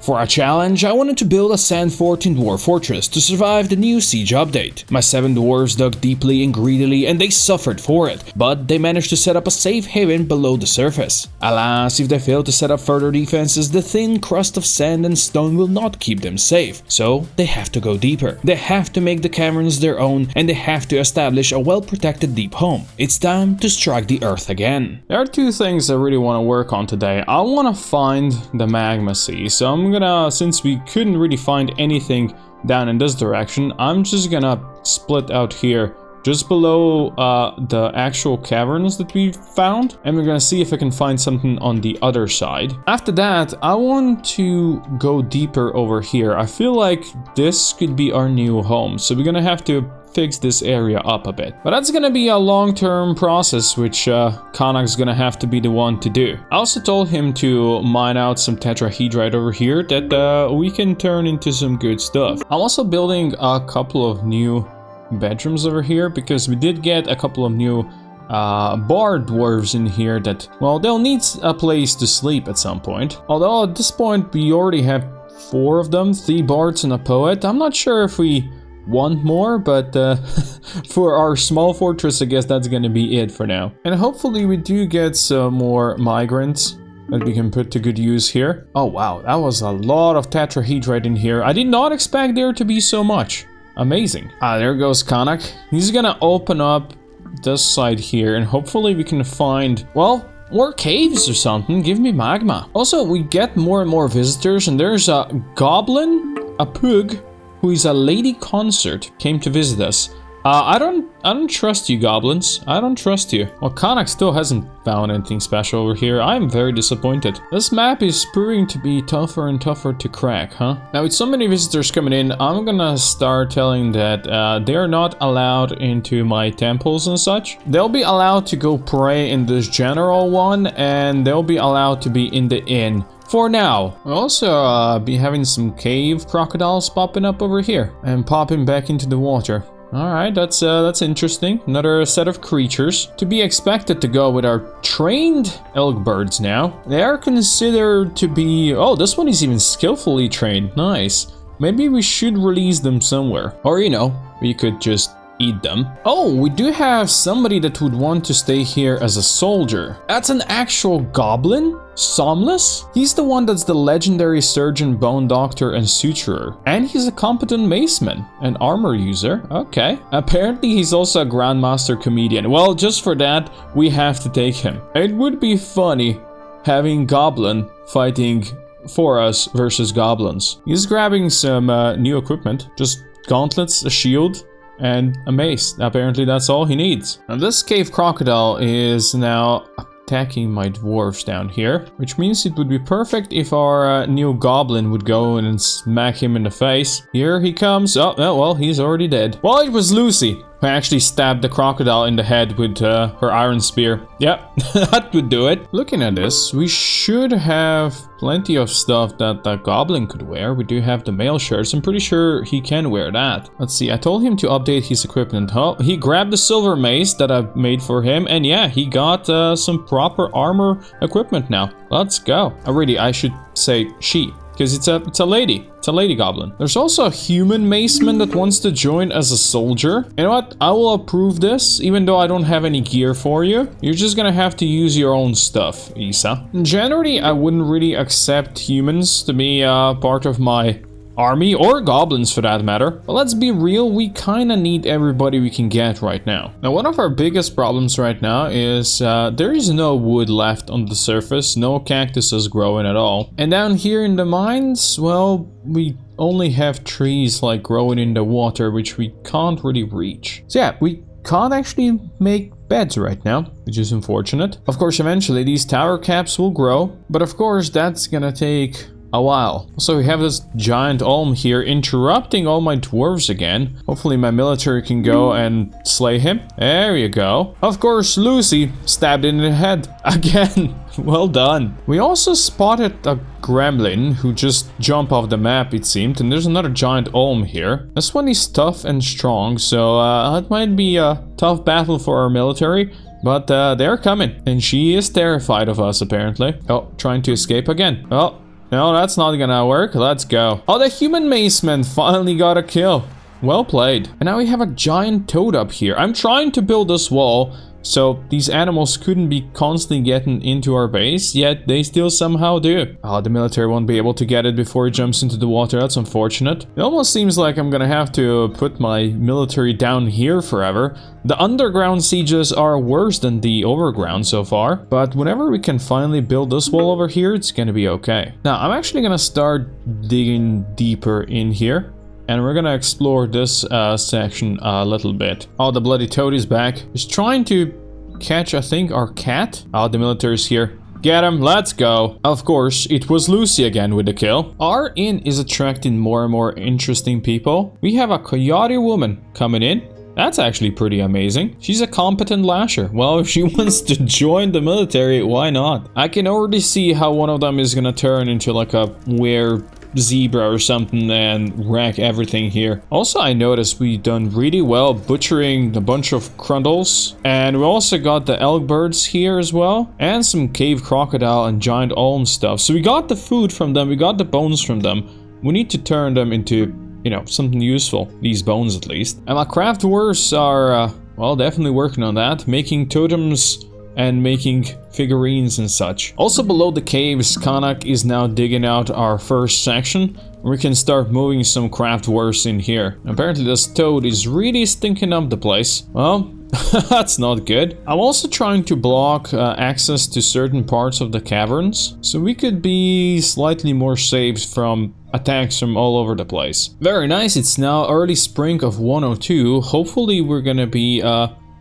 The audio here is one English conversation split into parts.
For a challenge, I wanted to build a sand fort in Dwarf Fortress to survive the new siege update. My 7 dwarves dug deeply and greedily and they suffered for it, but they managed to set up a safe haven below the surface. Alas, if they fail to set up further defenses, the thin crust of sand and stone will not keep them safe, so they have to go deeper. They have to make the caverns their own and they have to establish a well-protected deep home. It's time to strike the earth again. There are 2 things I really want to work on today. I want to find the magma sea, so I'm gonna, since we couldn't really find anything down in this direction, I'm just gonna split out here just below the actual caverns that we found, and we're gonna see if I can find something on the other side. After that, I want to go deeper over here. I feel like this could be our new home, so we're gonna have to fix this area up a bit. But that's gonna be a long-term process, which Kanak's gonna have to be the one to do. I also told him to mine out some tetrahedrite over here that we can turn into some good stuff. I'm also building a couple of new bedrooms over here because we did get a couple of new bar dwarves in here that, well, they'll need a place to sleep at some point. Although at this point we already have 4 of them, 3 bards and a poet. I'm not sure if we want more, but for our small fortress, I guess that's gonna be it for now. And hopefully we do get some more migrants that we can put to good use here. Oh wow, that was a lot of tetrahedrite in here. I did not expect there to be so much. Amazing. There goes Kanak. He's gonna open up this side here and hopefully we can find, well, more caves or something. Give me magma. Also, we get more and more visitors, and there's a goblin, a pug, who is a lady consort, came to visit us. I don't trust you, goblins. I don't trust you. Well, Kanak still hasn't found anything special over here. I'm very disappointed. This map is proving to be tougher and tougher to crack, huh? Now, with so many visitors coming in, I'm gonna start telling that they're not allowed into my temples and such. They'll be allowed to go pray in this general one, and they'll be allowed to be in the inn. For now. We'll also be having some cave crocodiles popping up over here and popping back into the water. Alright, that's interesting. Another set of creatures to be expected to go with our trained elk birds now. They are considered to be... oh, this one is even skillfully trained. Nice. Maybe we should release them somewhere. Or, you know, we could just eat them. Oh, we do have somebody that would want to stay here as a soldier. That's an actual goblin? Somnus? He's the one that's the legendary surgeon, bone doctor, and suturer. And he's a competent maceman, an armor user. Okay. Apparently he's also a grandmaster comedian. Well, just for that, we have to take him. It would be funny having Goblin fighting for us versus goblins. He's grabbing some new equipment. Just gauntlets, a shield, and a mace. Apparently that's all he needs. Now this cave crocodile is now attacking my dwarves down here, which means it would be perfect if our new goblin would go in and smack him in the face. Here he comes. Oh, well, he's already dead. Well, it was Lucy who actually stabbed the crocodile in the head with her iron spear. Yep, that would do it. Looking at this, we should have plenty of stuff that the goblin could wear. We do have the mail shirts. I'm pretty sure he can wear that. Let's see, I told him to update his equipment. Oh, he grabbed the silver mace that I made for him, and yeah, he got some proper armor equipment now. Let's go. I should say she, because it's a lady. It's a lady goblin. There's also a human maceman that wants to join as a soldier. You know what? I will approve this, even though I don't have any gear for you. You're just gonna have to use your own stuff, Isa. Generally, I wouldn't really accept humans to be part of my army, or goblins for that matter. But let's be real, we kinda need everybody we can get right now. Now, one of our biggest problems right now is there is no wood left on the surface, no cactuses growing at all. And down here in the mines, well, we only have trees like growing in the water, which we can't really reach. So yeah, we can't actually make beds right now, which is unfortunate. Of course, eventually these tower caps will grow, but of course that's gonna take a while. So we have this giant olm here interrupting all my dwarves again. Hopefully my military can go and slay him. There you go. Of course, Lucy stabbed in the head again. Well done. We also spotted a gremlin who just jumped off the map, it seemed, and there's another giant olm here. This one is tough and strong, so it might be a tough battle for our military. But they're coming, and she is terrified of us apparently. Oh, trying to escape again. Oh. No, that's not gonna work. Let's go. Oh, the human maceman finally got a kill. Well played. And now we have a giant toad up here. I'm trying to build this wall so these animals couldn't be constantly getting into our base, yet they still somehow do. Oh, the military won't be able to get it before it jumps into the water. That's unfortunate. It almost seems like I'm gonna have to put my military down here forever. The underground sieges are worse than the overground so far, but whenever we can finally build this wall over here, it's gonna be okay. Now, I'm actually gonna start digging deeper in here. And we're gonna explore this section a little bit. Oh, the bloody toad is back. He's trying to catch, I think, our cat. Oh, the military's here. Get him, let's go. Of course, it was Lucy again with the kill. Our inn is attracting more and more interesting people. We have a coyote woman coming in. That's actually pretty amazing. She's a competent lasher. Well, if she wants to join the military, why not? I can already see how one of them is gonna turn into like a weird zebra or something and wreck everything here. Also, I noticed we done really well butchering a bunch of crundles, and we also got the elk birds here as well, and some cave crocodile and giant olm stuff. So we got the food from them, we got the bones from them. We need to turn them into, you know, something useful, these bones at least. And my craft dwarves are well, definitely working on that, making totems and making figurines and such. Also below the caves, Kanak is now digging out our first section. We can start moving some craft dwarfs in here. Apparently this toad is really stinking up the place. Well, that's not good. I'm also trying to block access to certain parts of the caverns, so we could be slightly more safe from attacks from all over the place. Very nice, it's now early spring of 102. Hopefully we're gonna be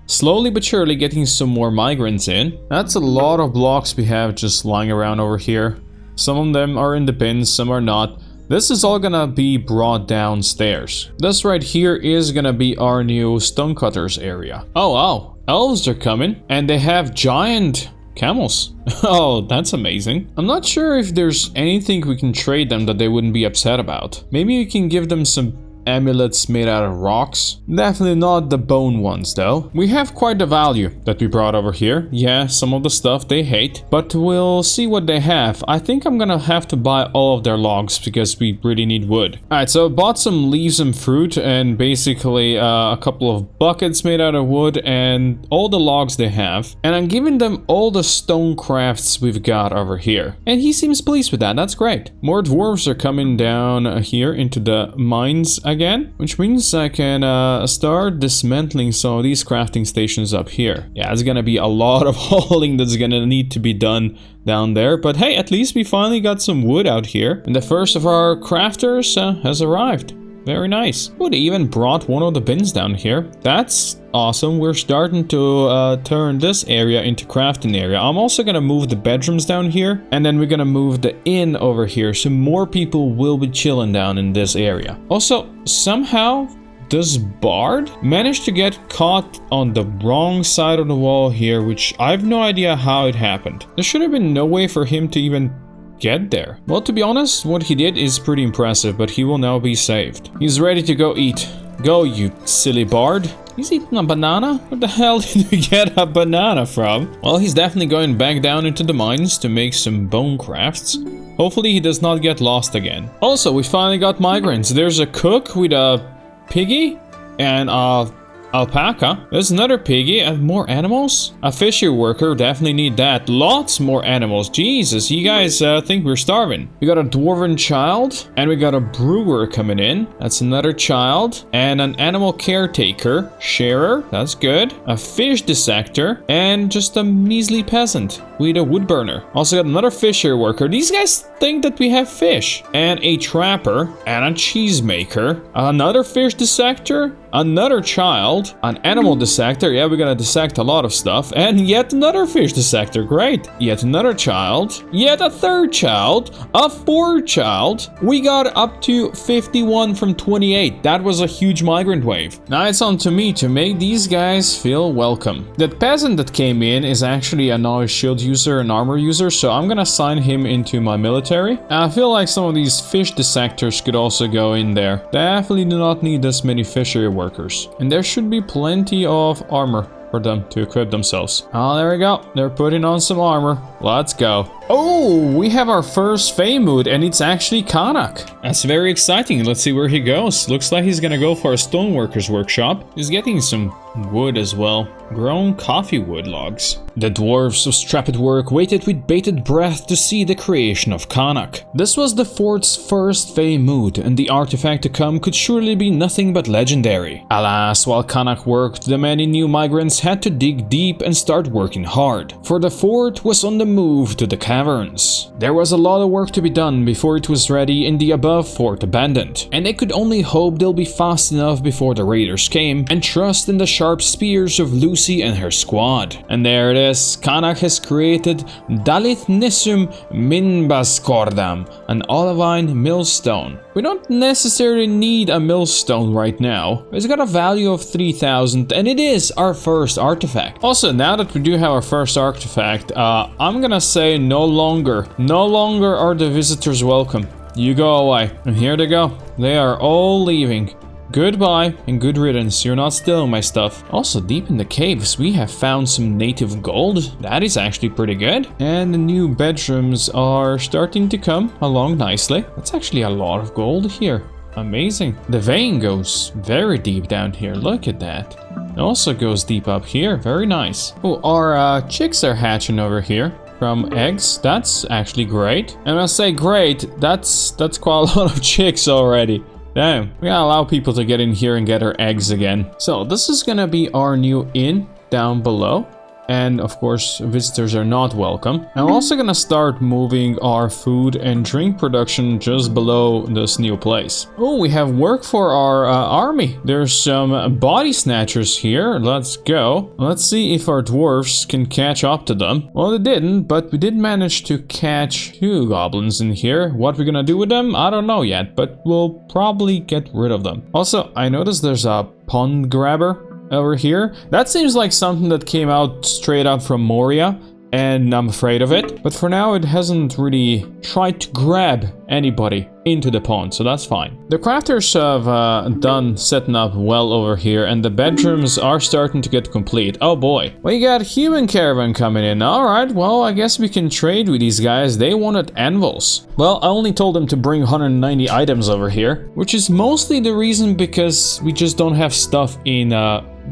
slowly but surely getting some more migrants in. That's a lot of blocks we have just lying around over here. Some of them are in the bins, some are not. This is all gonna be brought downstairs. This right here is gonna be our new stonecutters area. Oh wow, elves are coming and they have giant camels. Oh, that's amazing. I'm not sure if there's anything we can trade them that they wouldn't be upset about. Maybe we can give them some amulets made out of rocks. Definitely not the bone ones though. We have quite the value that we brought over here. Yeah, some of the stuff they hate, but we'll see what they have. I think I'm gonna have to buy all of their logs because we really need wood. Alright, so I bought some leaves and fruit and basically a couple of buckets made out of wood and all the logs they have. And I'm giving them all the stone crafts we've got over here. And he seems pleased with that, that's great. More dwarves are coming down here into the mines again, which means I can start dismantling some of these crafting stations up here. Yeah, it's gonna be a lot of hauling that's gonna need to be done down there, but hey, at least we finally got some wood out here, and the first of our crafters has arrived. Very nice. Oh, they even brought one of the bins down here. That's awesome. We're starting to turn this area into crafting area. I'm also gonna move the bedrooms down here, and then we're gonna move the inn over here, so more people will be chilling down in this area. Also, somehow this bard managed to get caught on the wrong side of the wall here, which I have no idea how it happened. There should have been no way for him to even get there. Well, to be honest, what he did is pretty impressive, but he will now be saved. He's ready to go eat. Go, you silly bard. He's eating a banana? Where the hell did we get a banana from? Well, he's definitely going back down into the mines to make some bone crafts. Hopefully he does not get lost again. Also, we finally got migrants. There's a cook with a piggy and a alpaca. There's another piggy and more animals. A fisher worker, definitely need that. Lots more animals. Jesus, you guys think we're starving. We got a dwarven child and we got a brewer coming in. That's another child and an animal caretaker, sharer. That's good. A fish dissector and just a measly peasant with a wood burner. Also got another fisher worker. These guys think that we have fish, and a trapper and a cheesemaker. Another fish dissector, another child, an animal dissector. Yeah, we're gonna dissect a lot of stuff. And yet another fish dissector. Great. Yet another child. Yet a third child. A fourth child. We got up to 51 from 28. That was a huge migrant wave. Now it's on to me to make these guys feel welcome. That peasant that came in is actually a novice shield user and armor user, so I'm gonna sign him into my military. I feel like some of these fish dissectors could also go in there. Definitely do not need this many fishery workers. And there should be plenty of armor for them to equip themselves. Oh, there we go. They're putting on some armor. Let's go. Oh, we have our first Feymood, and it's actually Kanak. That's very exciting. Let's see where he goes. Looks like he's gonna go for a stoneworker's workshop. He's getting some wood as well. Grown coffee wood logs. The dwarves of Strapped Work waited with bated breath to see the creation of Kanak. This was the fort's first Feymood, and the artifact to come could surely be nothing but legendary. Alas, while Kanak worked, the many new migrants had to dig deep and start working hard, for the fort was on the move to the caverns. There was a lot of work to be done before it was ready and the above fort abandoned, and they could only hope they'll be fast enough before the raiders came and trust in the sharp spears of Lucy and her squad. And there it is, Kanak has created Dalit Nissum Minbaskordam, an olivine millstone. We don't necessarily need a millstone right now. It's got a value of 3,000 and it is our first artifact. Also, now that we do have our first artifact, I'm gonna say no longer are the visitors welcome. You go away. And here they go. They are all leaving. Goodbye and good riddance, you're not stealing my stuff. Also, deep in the caves we have found some native gold. That is actually pretty good. And the new bedrooms are starting to come along nicely. That's actually a lot of gold here. Amazing. The vein goes very deep down here, look at that. It also goes deep up here, very nice. Oh, our chicks are hatching over here. From eggs, that's actually great. And when I say great, that's quite a lot of chicks already. Damn, we gotta allow people to get in here and get our eggs again. So this is gonna be our new inn down below. And of course, visitors are not welcome. I'm also gonna start moving our food and drink production just below this new place. Oh, we have work for our army. There's some body snatchers here. Let's go. Let's see if our dwarves can catch up to them. Well, they didn't, but we did manage to catch 2 goblins in here. What we're gonna do with them, I don't know yet, but we'll probably get rid of them. Also, I noticed there's a pond grabber over here. That seems like something that came out straight out from Moria, and I'm afraid of it. But for now, it hasn't really tried to grab anybody into the pond, so that's fine. The crafters have done setting up well over here, and the bedrooms are starting to get complete. Oh boy. We got human caravan coming in. Alright, well, I guess we can trade with these guys. They wanted anvils. Well, I only told them to bring 190 items over here, which is mostly the reason because we just don't have stuff in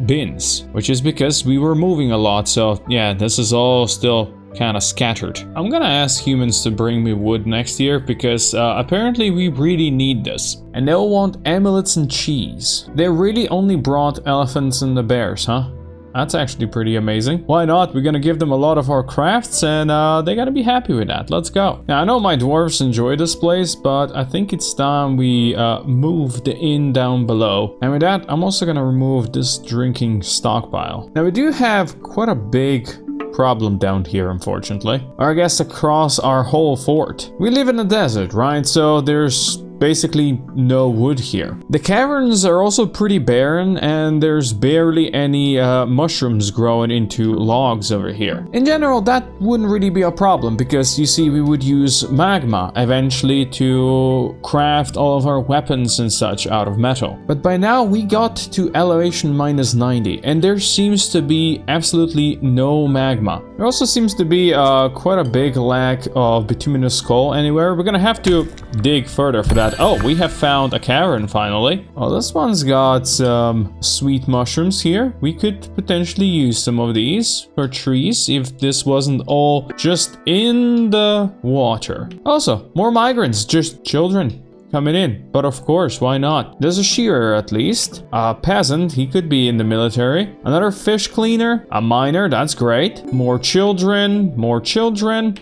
bins, which is because we were moving a lot. So yeah, this is all still kind of scattered. I'm gonna ask humans to bring me wood next year because apparently we really need this. And they'll want amulets and cheese. They really only brought elephants and the bears, huh? That's actually pretty amazing. Why not? We're gonna give them a lot of our crafts and they gotta be happy with that. Let's go. Now, I know my dwarves enjoy this place, but I think it's time we move the inn down below. And with that, I'm also gonna remove this drinking stockpile. Now, we do have quite a big problem down here, unfortunately. Or I guess across our whole fort. We live in a desert, right? So there's basically no wood here. The caverns are also pretty barren and there's barely any mushrooms growing into logs over here. In general, that wouldn't really be a problem because you see we would use magma eventually to craft all of our weapons and such out of metal. But by now we got to elevation minus 90 and there seems to be absolutely no magma. There also seems to be quite a big lack of bituminous coal anywhere. We're gonna have to dig further for that. Oh, we have found a cavern finally. Oh, this one's got some sweet mushrooms here. We could potentially use some of these for trees if this wasn't all just in the water. Also, more migrants, just children coming in. But of course, why not? There's a shearer at least. A peasant, he could be in the military. Another fish cleaner. A miner, that's great. More children,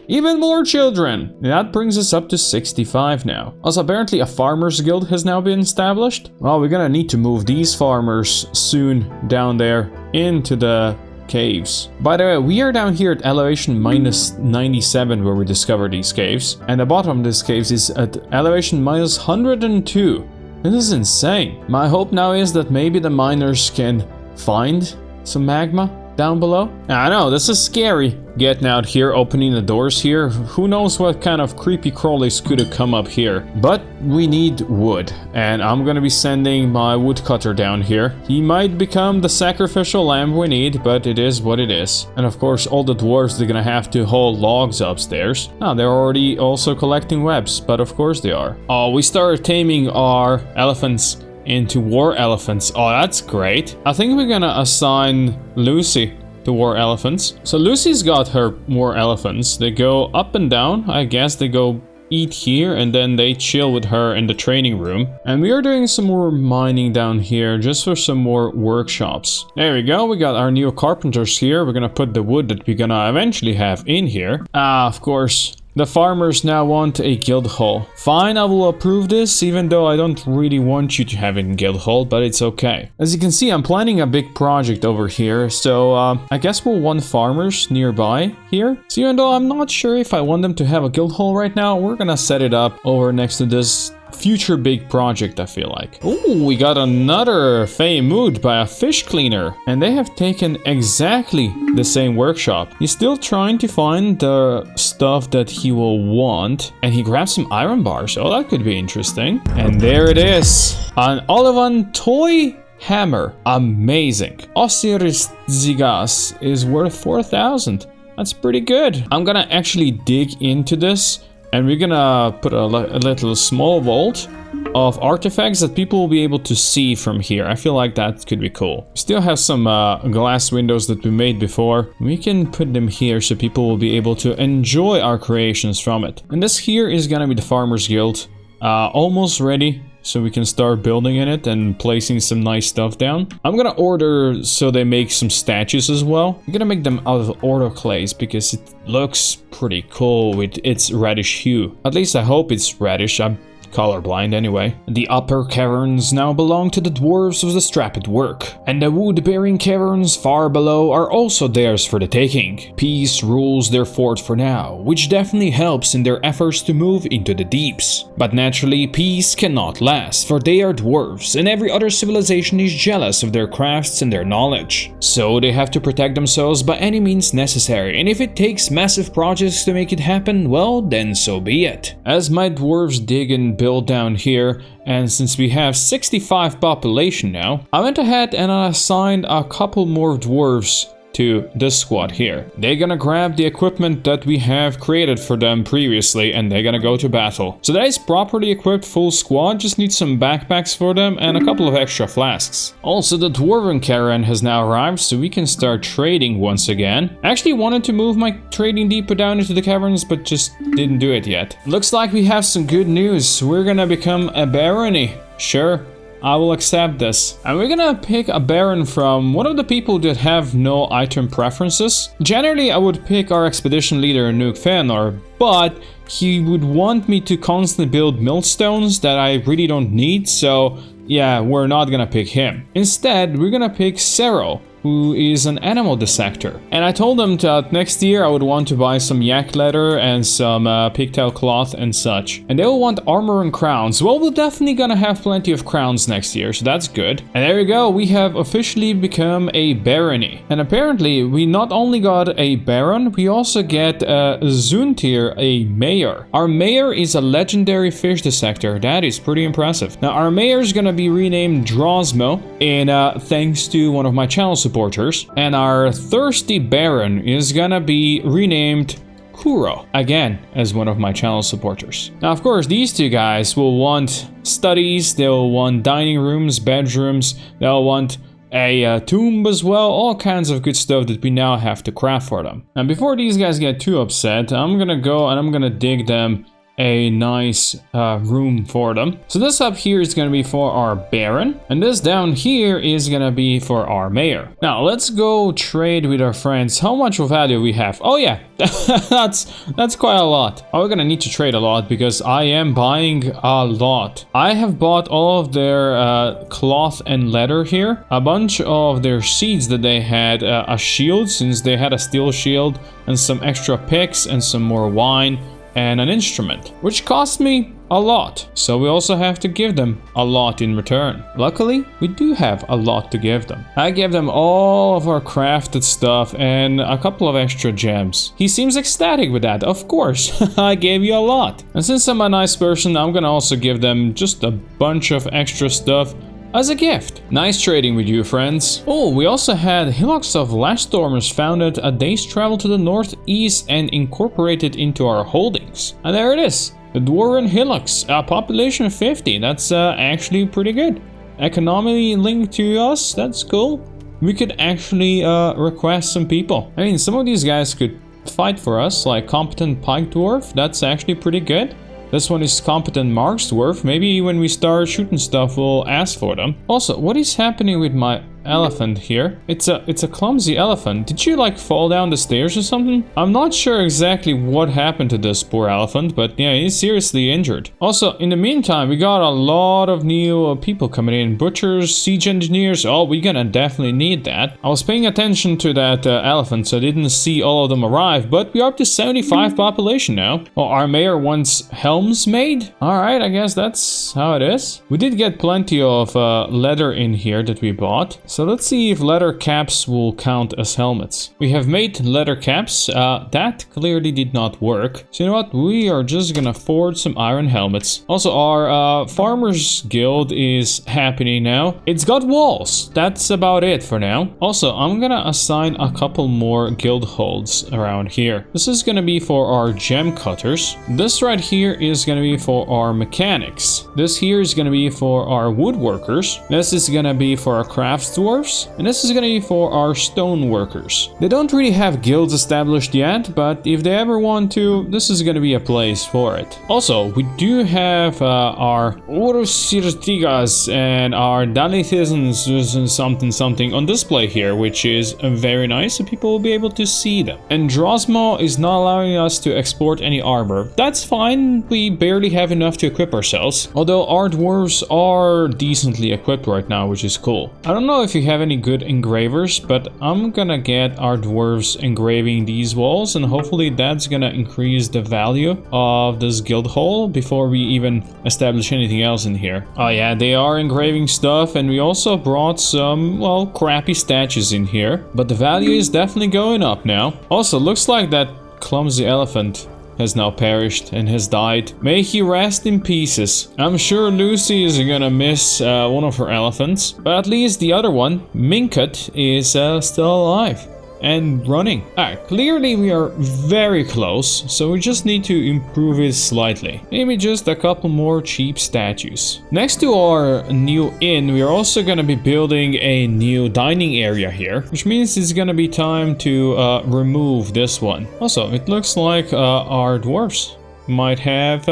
even more children. And that brings us up to 65 now. Also, apparently a farmers guild has now been established. Well, we're gonna need to move these farmers soon down there into the caves. By the way, we are down here at elevation minus 97 where we discovered these caves. And the bottom of this caves is at elevation minus 102. This is insane. My hope now is that maybe the miners can find some magma down below? I know, this is scary. Getting out here, opening the doors here. Who knows what kind of creepy crawlies could have come up here. But we need wood. And I'm gonna be sending my woodcutter down here. He might become the sacrificial lamb we need, but it is what it is. And of course, all the dwarves, they're gonna have to haul logs upstairs. Now, they're already also collecting webs, but of course they are. Oh, we started taming our elephants into war elephants. Oh, that's great. I think we're gonna assign Lucy to war elephants. So Lucy's got her war elephants. They go up and down. I guess they go eat here and then they chill with her in the training room. And we are doing some more mining down here just for some more workshops. There we go. We got our new carpenters here. We're gonna put the wood that we're gonna eventually have in here. Of course, the farmers now want a guild hall. Fine, I will approve this, even though I don't really want you to have it in guild hall, but it's okay. As you can see, I'm planning a big project over here, so I guess we'll want farmers nearby here. So even though I'm not sure if I want them to have a guild hall right now, we're gonna set it up over next to this future big project, I feel like. Oh, we got another Fey Mood by a fish cleaner. And they have taken exactly the same workshop. He's still trying to find the stuff that he will want. And he grabs some iron bars. Oh, that could be interesting. And there it is. An Olivan toy hammer. Amazing. Osiris Zigas is worth 4,000. That's pretty good. I'm gonna actually dig into this. And we're gonna put a little small vault of artifacts that people will be able to see from here. I feel like that could be cool. We still have some glass windows that we made before. We can put them here so people will be able to enjoy our creations from it. And this here is gonna be the Farmers Guild. Almost ready. So we can start building in it and placing some nice stuff down. I'm gonna order so they make some statues as well. I'm gonna make them out of autoclays because it looks pretty cool with its reddish hue. At least I hope it's reddish. I'm colorblind anyway. The upper caverns now belong to the dwarves of the Strapped Work, and the wood-bearing caverns far below are also theirs for the taking. Peace rules their fort for now, which definitely helps in their efforts to move into the deeps. But naturally, peace cannot last, for they are dwarves, and every other civilization is jealous of their crafts and their knowledge. So they have to protect themselves by any means necessary, and if it takes massive projects to make it happen, well, then so be it. As my dwarves dig and build down here, and since we have 65 population now, I went ahead and I assigned a couple more dwarves to this squad here. They're gonna grab the equipment that we have created for them previously and they're gonna go to battle. So that is properly equipped full squad, just need some backpacks for them and a couple of extra flasks. Also, the dwarven caravan has now arrived, so we can start trading once again. I actually wanted to move my trading depot down into the caverns, but just didn't do it yet. Looks like we have some good news. We're gonna become a barony. Sure, I will accept this. And we're gonna pick a baron from one of the people that have no item preferences. Generally, I would pick our expedition leader, Nuke Fëanor, but he would want me to constantly build millstones that I really don't need, so yeah, we're not gonna pick him. Instead, we're gonna pick Cero, who is an animal dissector. And I told them that next year I would want to buy some yak leather and some pigtail cloth and such. And they will want armor and crowns. Well, we're definitely gonna have plenty of crowns next year, so that's good. And there we go, we have officially become a barony. And apparently, we not only got a baron, we also get Zuntir, a mayor. Our mayor is a legendary fish dissector. That is pretty impressive. Now, our mayor is gonna be renamed Drosmo, in thanks to one of my channel supporters, and our thirsty baron is gonna be renamed Kuro, again as one of my channel supporters. Now, of course, these two guys will want studies, they'll want dining rooms, bedrooms, they'll want a tomb as well, all kinds of good stuff that we now have to craft for them. And before these guys get too upset, I'm gonna go and I'm gonna dig them a nice room for them. So this up here is gonna be for our baron, and this down here is gonna be for our mayor. Now let's go trade with our friends. How much value we have? Oh yeah, that's quite a lot. Oh, we're gonna need to trade a lot because I am buying a lot. I have bought all of their cloth and leather here, a bunch of their seeds that they had, a shield since they had a steel shield, and some extra picks and some more wine, and an instrument, which cost me a lot. So we also have to give them a lot in return. Luckily, we do have a lot to give them. I gave them all of our crafted stuff and a couple of extra gems. He seems ecstatic with that, of course. I gave you a lot. And since I'm a nice person, I'm gonna also give them just a bunch of extra stuff as a gift. Nice trading with you, friends. Oh, we also had hillocks of Lashtstormers founded a day's travel to the northeast and incorporated into our holdings. And there it is, the Dwarven Hillocks, a population of 50. That's actually pretty good. Economically linked to us, that's cool. We could actually request some people. I mean, some of these guys could fight for us, like Competent Pike Dwarf. That's actually pretty good. This one is Competent Marks Dwarf. Maybe when we start shooting stuff, we'll ask for them. Also, what is happening with my elephant here? It's a clumsy elephant. Did you like fall down the stairs or something? I'm not sure exactly what happened to this poor elephant, but yeah, he's seriously injured. Also, in the meantime, we got a lot of new people coming in. Butchers, siege engineers. Oh, we're gonna definitely need that. I was paying attention to that elephant, so I didn't see all of them arrive, but we're up to 75 population now. Oh, our mayor wants helms made? Alright, I guess that's how it is. We did get plenty of leather in here that we bought. So let's see if leather caps will count as helmets. We have made leather caps. That clearly did not work. So you know what? We are just gonna forge some iron helmets. Also, our farmers guild is happening now. It's got walls. That's about it for now. Also, I'm gonna assign a couple more guild holds around here. This is gonna be for our gem cutters. This right here is gonna be for our mechanics. This here is gonna be for our woodworkers. This is gonna be for our crafts dwarfs, and this is gonna be for our stone workers. They don't really have guilds established yet, but if they ever want to, this is gonna be a place for it. Also, we do have our Orosirtigas and our Dalithisms something on display here, which is very nice, so people will be able to see them. And Drosmo is not allowing us to export any armor. That's fine, we barely have enough to equip ourselves, although our dwarves are decently equipped right now, which is cool. I don't know if you have any good engravers, but I'm gonna get our dwarves engraving these walls, and hopefully that's gonna increase the value of this guild hall before we even establish anything else in here. Oh yeah, they are engraving stuff, and we also brought some, well, crappy statues in here, but the value is definitely going up now. Also, looks like that clumsy elephant has now perished and has died. May he rest in pieces. I'm sure Lucy is gonna miss one of her elephants, but at least the other one, Minkut, is still alive and running. Clearly we are very close, so we just need to improve it slightly. Maybe just a couple more cheap statues. Next to our new inn, we are also gonna be building a new dining area here, which means it's gonna be time to remove this one. Also, it looks like our dwarves might have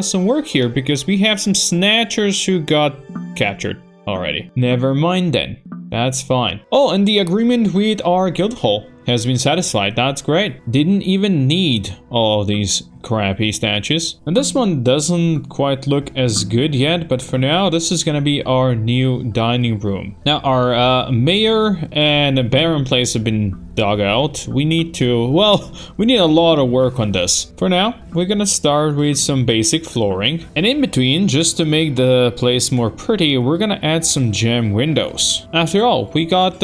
some work here, because we have some snatchers who got captured already. Never mind then. That's fine. Oh, and the agreement with our guild hall has been satisfied. That's great. Didn't even need all of these crappy statues. And this one doesn't quite look as good yet, but for now, this is gonna be our new dining room. Now, our mayor and baron place have been dug out. We need a lot of work on this. For now, we're gonna start with some basic flooring. And in between, just to make the place more pretty, we're gonna add some gem windows. After all, we got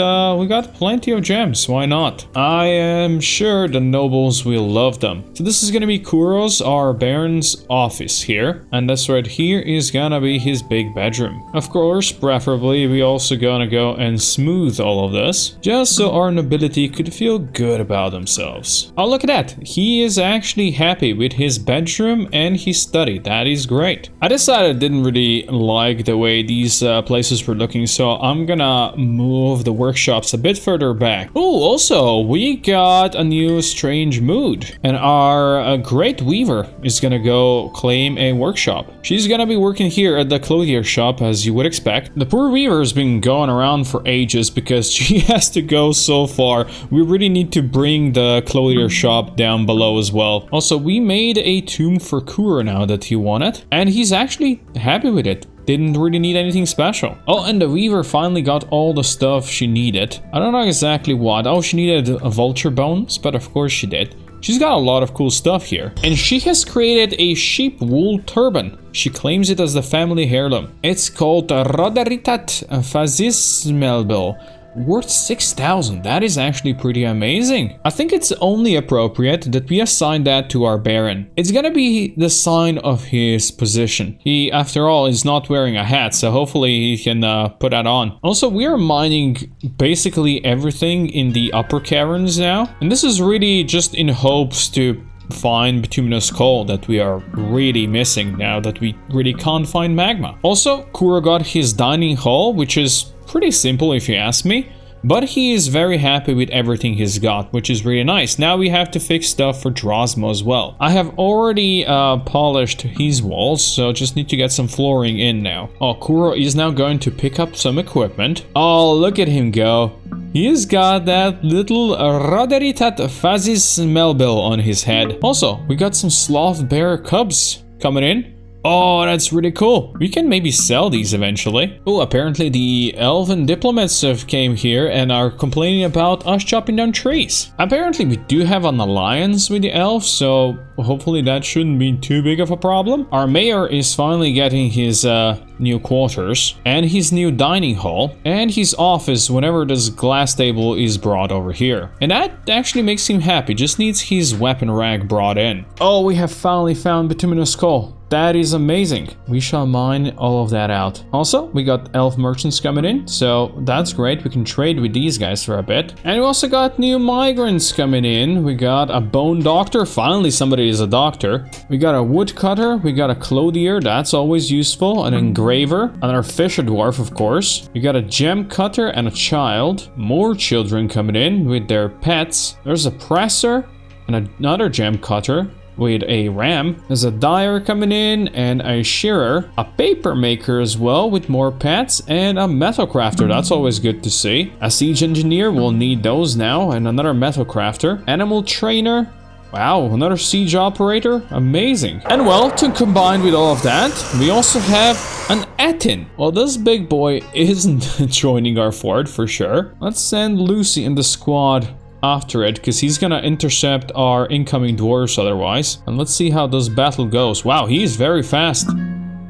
plenty of gems. Why not? I am sure the nobles will love them. So this is gonna be Kuro's, our baron's office here, and this right here is gonna be his big bedroom. Of course, preferably we also gonna go and smooth all of this, just so our nobility could feel good about themselves. Oh, look at that. He is actually happy with his bedroom and his study. That is great. I decided I didn't really like the way these places were looking, so I'm gonna move the workshops a bit further back. Oh, also, we got a new strange mood, and our great weaver is gonna go claim a workshop. She's gonna be working here at the clothier shop, as you would expect. The poor weaver's been going around for ages because she has to go so far. We really need to bring the clothier shop down below as well. Also, we made a tomb for Kuro now that he wanted, and he's actually happy with it. Didn't really need anything special. Oh, and the weaver finally got all the stuff she needed. I don't know exactly what. Oh, she needed vulture bones, but of course she did. She's got a lot of cool stuff here. And she has created a sheep wool turban. She claims it as the family heirloom. It's called Roderitat Fazismelbel. Worth 6,000. That is actually pretty amazing. I think it's only appropriate that we assign that to our Baron. It's gonna be the sign of his position. He, after all, is not wearing a hat, so hopefully he can put that on. Also, we are mining basically everything in the upper caverns now, and this is really just in hopes to find bituminous coal that we are really missing now that we really can't find magma. Also, Kuro got his dining hall, which is pretty simple if you ask me, but he is very happy with everything he's got, which is really nice. Now we have to fix stuff for Drosmo as well. I have already polished his walls, so just need to get some flooring in now. Oh, Kuro is now going to pick up some equipment. Oh, look at him go. He's got that little Roderitat Fazis Melbil on his head. Also, we got some sloth bear cubs coming in. Oh, that's really cool. We can maybe sell these eventually. Oh, apparently the elven diplomats have came here and are complaining about us chopping down trees. Apparently we do have an alliance with the elves, so hopefully that shouldn't be too big of a problem. Our mayor is finally getting his new quarters and his new dining hall and his office whenever this glass table is brought over here. And that actually makes him happy, just needs his weapon rack brought in. Oh, we have finally found bituminous coal. That is amazing. We shall mine all of that out. Also, we got elf merchants coming in, so that's great. We can trade with these guys for a bit. And we also got new migrants coming in. We got a bone doctor. Finally, somebody is a doctor. We got a woodcutter. We got a clothier. That's always useful. An engraver. Another fisher dwarf, of course. We got a gem cutter and a child. More children coming in with their pets. There's a presser and another gem cutter with a ram. There's a dyer coming in and a shearer, a paper maker as well with more pets, and a metal crafter. That's always good to see. A siege engineer, will need those now, and another metal crafter. Animal trainer. Wow, another siege operator. Amazing. And well, to combine with all of that, we also have an Etin. Well, this big boy isn't joining our fort for sure. Let's send Lucy in the squad after it, because he's gonna intercept our incoming dwarves otherwise. And let's see how this battle goes. Wow, he is very fast.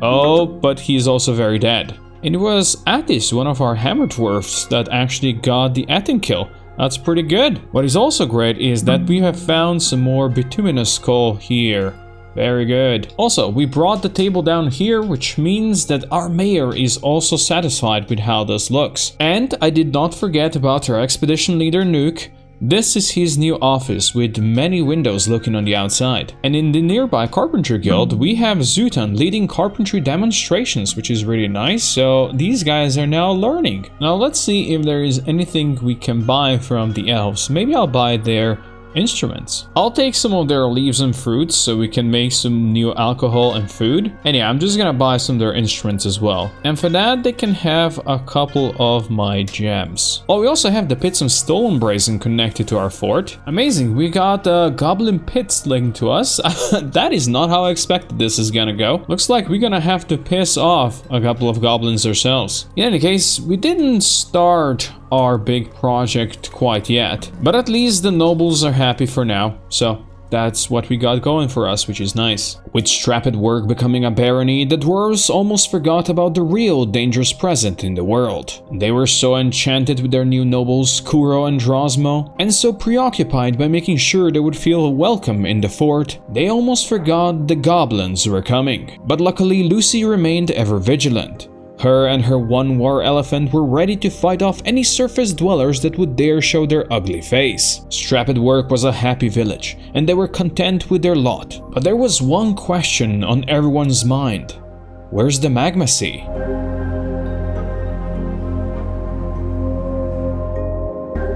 Oh, but he's also very dead. And it was Attis, one of our hammer dwarfs, that actually got the Etin kill. That's pretty good. What is also great is that we have found some more bituminous coal here. Very good. Also, we brought the table down here, which means that our mayor is also satisfied with how this looks. And I did not forget about our expedition leader, Nuke. This is his new office with many windows looking on the outside. And in the nearby carpentry guild, we have Zutan leading carpentry demonstrations, which is really nice. So these guys are now learning. Now let's see if there is anything we can buy from the elves. Maybe I'll buy their instruments. I'll take some of their leaves and fruits so we can make some new alcohol and food. And yeah, I'm just gonna buy some of their instruments as well. And for that, they can have a couple of my gems. Oh, we also have the pits and stolen brazen connected to our fort. Amazing, we got goblin pits linked to us. That is not how I expected this is gonna go. Looks like we're gonna have to piss off a couple of goblins ourselves. In any case, we didn't start our big project quite yet, but at least the nobles are happy for now, so that's what we got going for us, which is nice. With Strapped Work becoming a barony, the dwarves almost forgot about the real dangerous present in the world. They were so enchanted with their new nobles, Kuro and Drosmo, and so preoccupied by making sure they would feel welcome in the fort, they almost forgot the goblins were coming. But luckily, Lucy remained ever vigilant. Her and her one war elephant were ready to fight off any surface dwellers that would dare show their ugly face. Strapped Work was a happy village, and they were content with their lot. But there was one question on everyone's mind. Where's the magma sea?